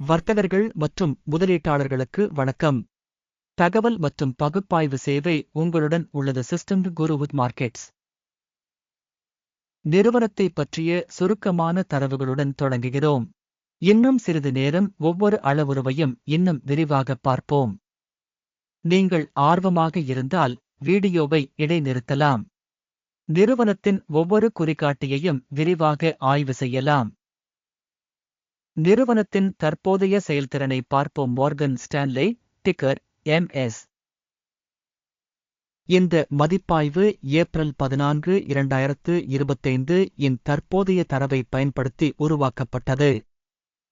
வர்த்தகர்கள் மற்றும் முதலீட்டாளர்களுக்கு வணக்கம். தகவல் மற்றும் பகுப்பாய்வு சேவை உங்களுடன் உள்ளது. System Guru with markets. நிறுவனத்தை பற்றிய சுருக்கமான தரவுகளுடன் தொடங்குகிறோம். இன்னும் சிறிது நேரம் ஒவ்வொரு அளவுருவையும் இன்னும் விரிவாக பார்ப்போம். நீங்கள் ஆர்வமாக இருந்தால் வீடியோவை இடைநிறுத்தலாம். நிறுவனத்தின் ஒவ்வொரு குறிகாட்டியையும் விரிவாக ஆய்வு செய்யலாம். நிறுவனத்தின் தற்போதைய செயல்திறனை பார்ப்போம். Morgan Stanley, ticker MS. இந்த மதிப்பாய்வு ஏப்ரல் 14, 2025 இன் தற்போதைய தரவை பயன்படுத்தி உருவாக்கப்பட்டது.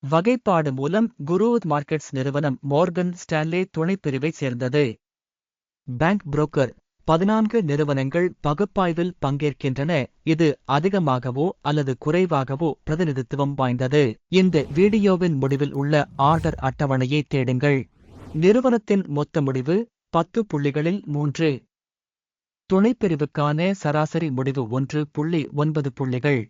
வகைப்பாடு மூலம் குரு வித் மார்க்கெட்ஸ் நிறுவனம் மோர்கன் ஸ்டான்லே துணைப்பிரிவைச் சேர்ந்தது. பேங்க் புரோக்கர் 14 நிறுவனங்கள் பகுப்பாய்வில் பங்கேற்கின்றன. இது அதிகமாகவோ அல்லது குறைவாகவோ பிரதிநிதித்துவம் வாய்ந்தது. இந்த வீடியோவின் முடிவில் உள்ள ஆர்டர் அட்டவணையை தேடுங்கள். நிறுவனத்தின் மொத்த முடிவு 10 புள்ளிகளில் 3. துணைப்பிரிவுக்கான சராசரி முடிவு 1.9 புள்ளிகள்.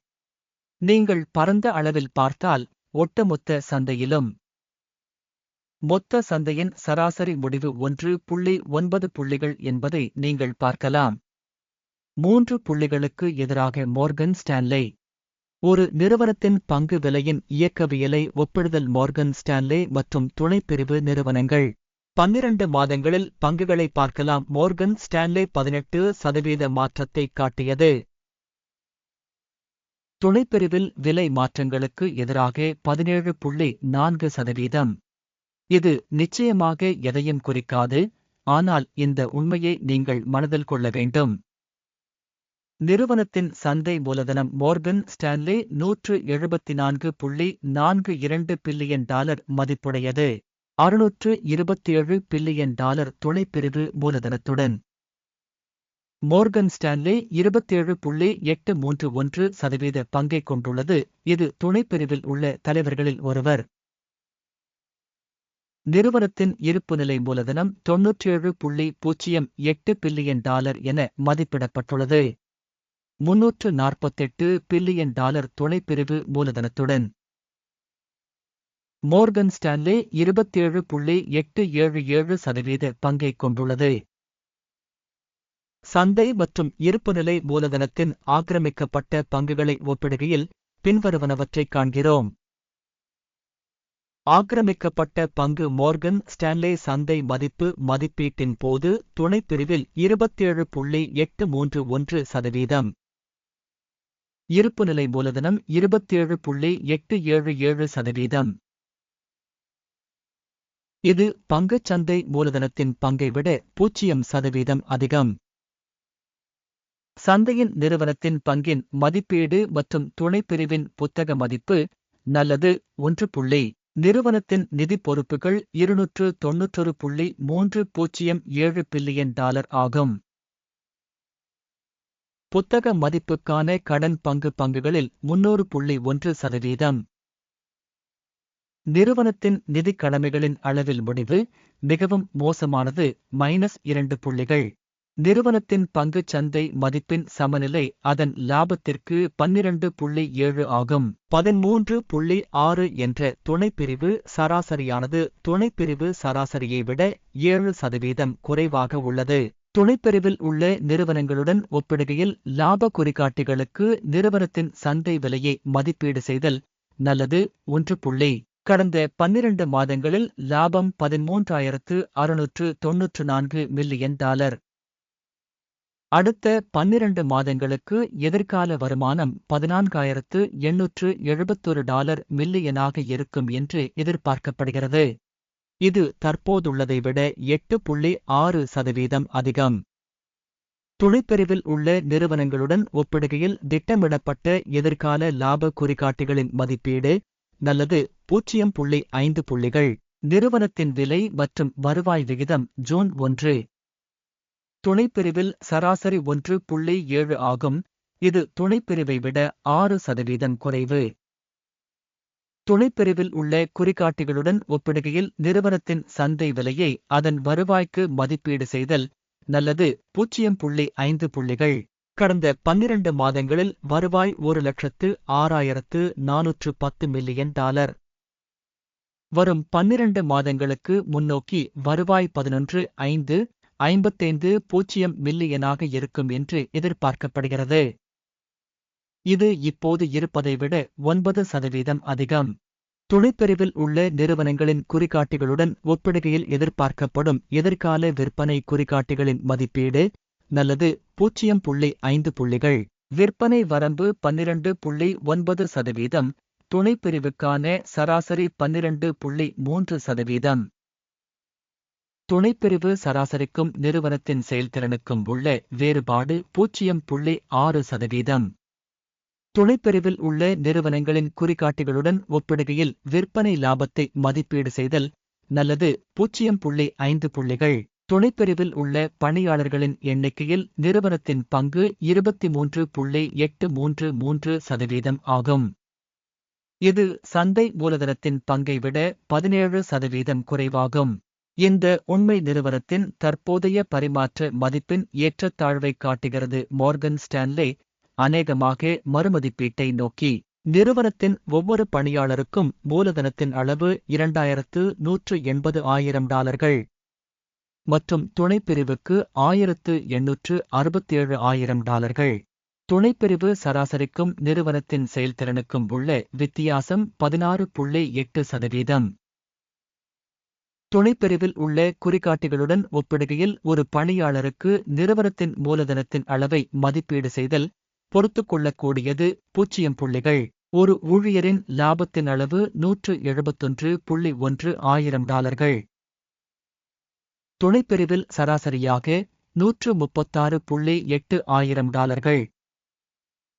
நீங்கள் பரந்த அளவில் பார்த்தால் ஒட்டுமொத்த சந்தையிலும் மொத்த சந்தையின் சராசரி முடிவு 1.9 புள்ளிகள் என்பதை நீங்கள் பார்க்கலாம். 3 புள்ளிகளுக்கு எதிராக மோர்கன் ஸ்டான்லே. ஒரு நிறுவனத்தின் பங்கு விலையின் இயக்கவியலை ஒப்பிடுதல். மோர்கன் ஸ்டான்லே மற்றும் துணைப்பிரிவு நிறுவனங்கள் 12 மாதங்களில் பங்குகளை பார்க்கலாம். மோர்கன் ஸ்டான்லே 18% மாற்றத்தை காட்டியது. துணைப்பிரிவில் விலை மாற்றங்களுக்கு எதிராக 17.4%. இது நிச்சயமாக எதையும் குறிக்காது, ஆனால் இந்த உண்மையை நீங்கள் மனதில் கொள்ள வேண்டும். நிறுவனத்தின் சந்தை மூலதனம். மோர்கன் ஸ்டான்லே $174.42 பில்லியன் மதிப்புடையது. $627 பில்லியன் துணைப்பிரிவு மூலதனத்துடன். மோர்கன் ஸ்டான்லே 27.831% பங்கைக் கொண்டுள்ளது. இது துணைப்பிரிவில் உள்ள தலைவர்களில் ஒருவர். நிறுவனத்தின் இருப்புநிலை மூலதனம் $97.08 பில்லியன் என மதிப்பிடப்பட்டுள்ளது. $348 பில்லியன் துணைப்பிரிவு மூலதனத்துடன். மோர்கன் ஸ்டான்லே 27.877% பங்கைக் கொண்டுள்ளது. சந்தை மற்றும் இருப்புநிலை மூலதனத்தின் ஆக்கிரமிக்கப்பட்ட பங்குகளை ஒப்பிடுகையில் பின்வருவனவற்றைக் காண்கிறோம். ஆக்கிரமிக்கப்பட்ட பங்கு. மோர்கன் ஸ்டான்லே சந்தை மதிப்பு மதிப்பீட்டின் போது துணைப்பிரிவில் 27.831%. இருப்புநிலை மூலதனம் 27.877%. இது பங்குச் சந்தை மூலதனத்தின் பங்கை விட 0% அதிகம். சந்தையின் நிறுவனத்தின் பங்கின் மதிப்பீடு மற்றும் துணைப்பிரிவின் புத்தக மதிப்பு நல்லது 1. நிறுவனத்தின் நிதி பொறுப்புகள் $291.307 பில்லியன் ஆகும். புத்தக மதிப்புக்கான கடன் பங்குகளில் 300.1%. நிறுவனத்தின் நிதி கடமைகளின் அளவில் முடிவு மிகவும் மோசமானது -2 புள்ளிகள். நிறுவனத்தின் பங்குச் சந்தை மதிப்பின் சமநிலை அதன் லாபத்திற்கு 12.7 ஆகும். 13.6 என்ற துணைப்பிரிவு சராசரியானது துணைப்பிரிவு சராசரியை விட 7% குறைவாக உள்ளது. துணைப்பிரிவில் உள்ள நிறுவனங்களுடன் ஒப்பிடுகையில் லாப குறிகாட்டிகளுக்கு நிறுவனத்தின் சந்தை விலையை மதிப்பீடு செய்தல் நல்லது 1. கடந்த 12 மாதங்களில் லாபம் $13,694 மில்லியன். அடுத்த 12 மாதங்களுக்கு எதிர்கால வருமானம் $14,871 மில்லியனாக இருக்கும் என்று எதிர்பார்க்கப்படுகிறது. இது தற்போதுள்ளதை விட 8.6% அதிகம். துணைப்பிரிவில் உள்ள நிறுவனங்களுடன் ஒப்பிடுகையில் திட்டமிடப்பட்ட எதிர்கால லாப குறிகாட்டிகளின் மதிப்பீடு நல்லது 0.5 புள்ளிகள். நிறுவனத்தின் விலை மற்றும் வருவாய் விகிதம். ஜூன் 1. துணைப்பிரிவில் சராசரி 1.7 ஆகும். இது துணைப்பிரிவை விட 6% குறைவு. துணைப்பிரிவில் உள்ள குறிகாட்டிகளுடன் ஒப்பிடுகையில் நிறுவனத்தின் சந்தை விலையை அதன் வருவாய்க்கு மதிப்பீடு செய்தல் நல்லது 0.5 புள்ளிகள். கடந்த 12 மாதங்களில் வருவாய் $1,06,410 மில்லியன். வரும் 12 மாதங்களுக்கு முன்னோக்கி வருவாய் 11,555 மில்லியனாக இருக்கும் என்று எதிர்பார்க்கப்படுகிறது. இது இப்போது இருப்பதை விட 9% அதிகம். துணைப்பிரிவில் உள்ள நிறுவனங்களின் குறிகாட்டிகளுடன் ஒப்பிடுகையில் எதிர்பார்க்கப்படும் எதிர்கால விற்பனை குறிகாட்டிகளின் மதிப்பீடு நல்லது 0.5 புள்ளிகள். விற்பனை வரம்பு 12.9%, துணைப்பிரிவுக்கான சராசரி 12.3%. துணைப்பிரிவு சராசரிக்கும் நிறுவனத்தின் செயல்திறனுக்கும் உள்ள வேறுபாடு 0.6%. துணைப்பிரிவில் உள்ள நிறுவனங்களின் குறிகாட்டிகளுடன் ஒப்பிடுகையில் விற்பனை லாபத்தை மதிப்பீடு செய்தல் நல்லது 0.5 புள்ளிகள். துணைப்பிரிவில் உள்ள பணியாளர்களின் எண்ணிக்கையில் நிறுவனத்தின் பங்கு 23.833% ஆகும். இது சந்தை மூலதனத்தின் பங்கை விட 17% குறைவாகும். இந்த உண்மை நிறுவனத்தின் தற்போதைய பரிமாற்ற மதிப்பின் ஏற்றத்தாழ்வை காட்டுகிறது. மோர்கன் ஸ்டான்லே அநேகமாக மறுமதிப்பீட்டை நோக்கி. நிறுவனத்தின் ஒவ்வொரு பணியாளருக்கும் மூலதனத்தின் அளவு $2,180,000 மற்றும் துணைப்பிரிவுக்கு $1,867,000. துணைப்பிரிவு சராசரிக்கும் நிறுவனத்தின் செயல்திறனுக்கும் உள்ள வித்தியாசம் 16.8%. துணைப்பிரிவில் உள்ள குறிகாட்டிகளுடன் ஒப்பிடுகையில் ஒரு பணியாளருக்கு நிறுவனத்தின் மூலதனத்தின் அளவை மதிப்பீடு செய்தல் பொறுத்துக்கொள்ளக்கூடியது 0 புள்ளிகள். ஒரு ஊழியரின் லாபத்தின் அளவு $191.1 துணைப்பிரிவில் சராசரியாக $136.8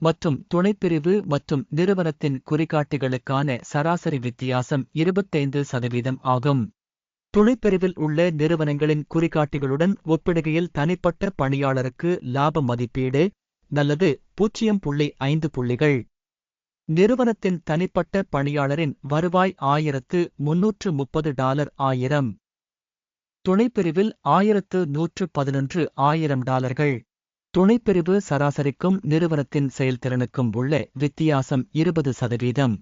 மற்றும் துணைப்பிரிவு மற்றும் நிறுவனத்தின் குறிகாட்டிகளுக்கான சராசரி வித்தியாசம் 25% ஆகும். துணைப்பிரிவில் உள்ள நிறுவனங்களின் குறிகாட்டிகளுடன் ஒப்பிடுகையில் தனிப்பட்ட பணியாளருக்கு லாப மதிப்பீடு நல்லது 0.5 புள்ளிகள். நிறுவனத்தின் தனிப்பட்ட பணியாளரின் வருவாய் $1,330,000. துணைப்பிரிவில் $1,111,000. துணைப்பிரிவு சராசரிக்கும் நிறுவனத்தின் செயல்திறனுக்கும் உள்ள வித்தியாசம் 20%.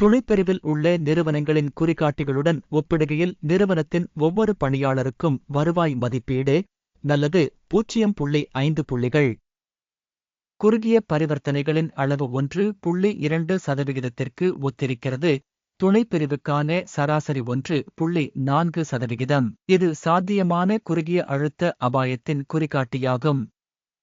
துணைப்பிரிவில் உள்ள நிறுவனங்களின் குறிகாட்டிகளுடன் ஒப்பிடுகையில் நிறுவனத்தின் ஒவ்வொரு பணியாளருக்கும் வருவாய் மதிப்பீடு நல்லது 0.5 புள்ளிகள். குறுகிய பரிவர்த்தனைகளின் அளவு 1.2%க்கு ஒத்திருக்கிறது. துணைப்பிரிவுக்கான சராசரி 1.4%. இது சாத்தியமான குறுகிய அழுத்த அபாயத்தின் குறிகாட்டியாகும்.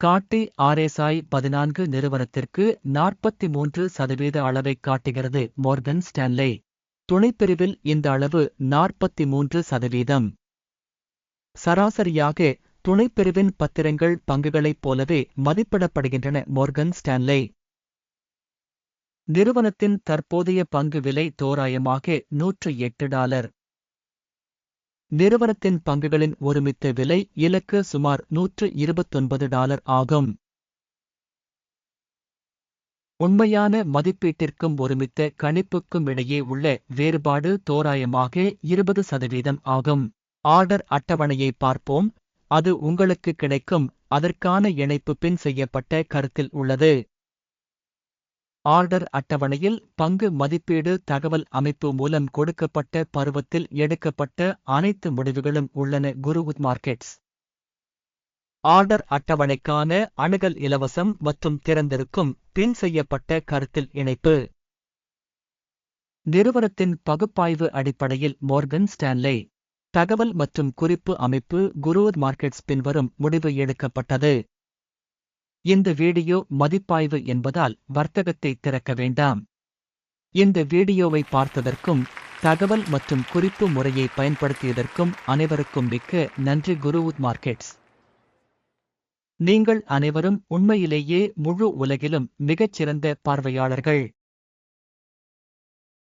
காட்டி RSI 14 நிறுவனத்திற்கு 43% அளவைக் காட்டுகிறது. மோர்கன் ஸ்டான்லே துணைப்பிரிவில் இந்த அளவு 43%. சராசரியாக துணைப்பிரிவின் பத்திரங்கள் பங்குகளைப் போலவே மதிப்பிடப்படுகின்றன. மோர்கன் ஸ்டான்லே நிறுவனத்தின் தற்போதைய பங்கு விலை தோராயமாக $108. நிறுவனத்தின் பங்குகளின் ஒருமித்த விலை இலக்கு சுமார் $129 ஆகும். உண்மையான மதிப்பீட்டிற்கும் ஒருமித்த கணிப்புக்கும் இடையே உள்ள வேறுபாடு தோராயமாக 20% ஆகும். ஆர்டர் அட்டவணையை பார்ப்போம். அது உங்களுக்கு கிடைக்கும். அதற்கான இணைப்பு பின் செய்யப்பட்ட கருத்தில் உள்ளது. ஆர்டர் அட்டவணையில் பங்கு மதிப்பீடு தகவல் அமைப்பு மூலம் கொடுக்கப்பட்ட பருவத்தில் எடுக்கப்பட்ட அனைத்து முடிவுகளும் உள்ளன. குருவுட் மார்க்கெட்ஸ் ஆர்டர் அட்டவணைக்கான அணுகல் இலவசம் மற்றும் திறந்திருக்கும். பின் செய்யப்பட்ட கருத்தில் இணைப்பு. நிறுவனத்தின் பகுப்பாய்வு அடிப்படையில் மோர்கன் ஸ்டான்லே தகவல் மற்றும் குறிப்பு அமைப்பு. குருவுட் மார்க்கெட்ஸ் பின்வரும் முடிவு எடுக்கப்பட்டது. இந்த வீடியோ மதிப்பாய்வு என்பதால் வர்த்தகத்தை திறக்க வேண்டாம். இந்த வீடியோவை பார்த்ததற்கும் தகவல் மற்றும் குறிப்பு முறையை பயன்படுத்தியதற்கும் அனைவருக்கும் மிக்க நன்றி. குருவுட் மார்க்கெட்ஸ் நீங்கள் அனைவரும் உண்மையிலேயே முழு உலகிலும் மிகச்சிறந்த பார்வையாளர்கள்.